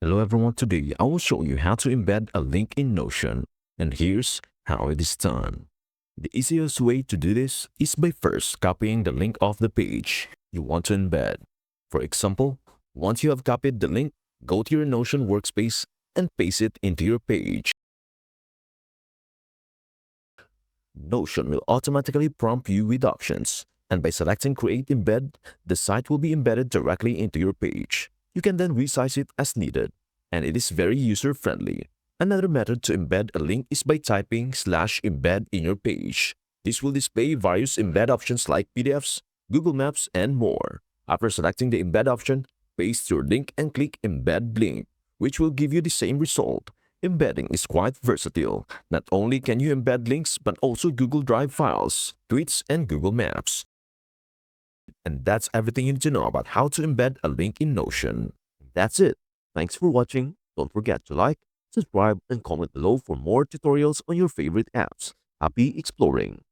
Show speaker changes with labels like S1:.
S1: Hello everyone, today I will show you how to embed a link in Notion, and here's how it is done. The easiest way to do this is by first copying the link of the page you want to embed. For example, once you have copied the link, go to your Notion workspace and paste it into your page. Notion will automatically prompt you with options, and by selecting Create Embed, the site will be embedded directly into your page. You can then resize it as needed, and it is very user-friendly. Another method to embed a link is by typing /embed in your page. This will display various embed options like PDFs, Google Maps, and more. After selecting the embed option, paste your link and click Embed Link, which will give you the same result. Embedding is quite versatile. Not only can you embed links, but also Google Drive files, tweets, and Google Maps. And that's everything you need to know about how to embed a link in Notion. That's it. Thanks for watching. Don't forget to like, subscribe, and comment below for more tutorials on your favorite apps. Happy exploring!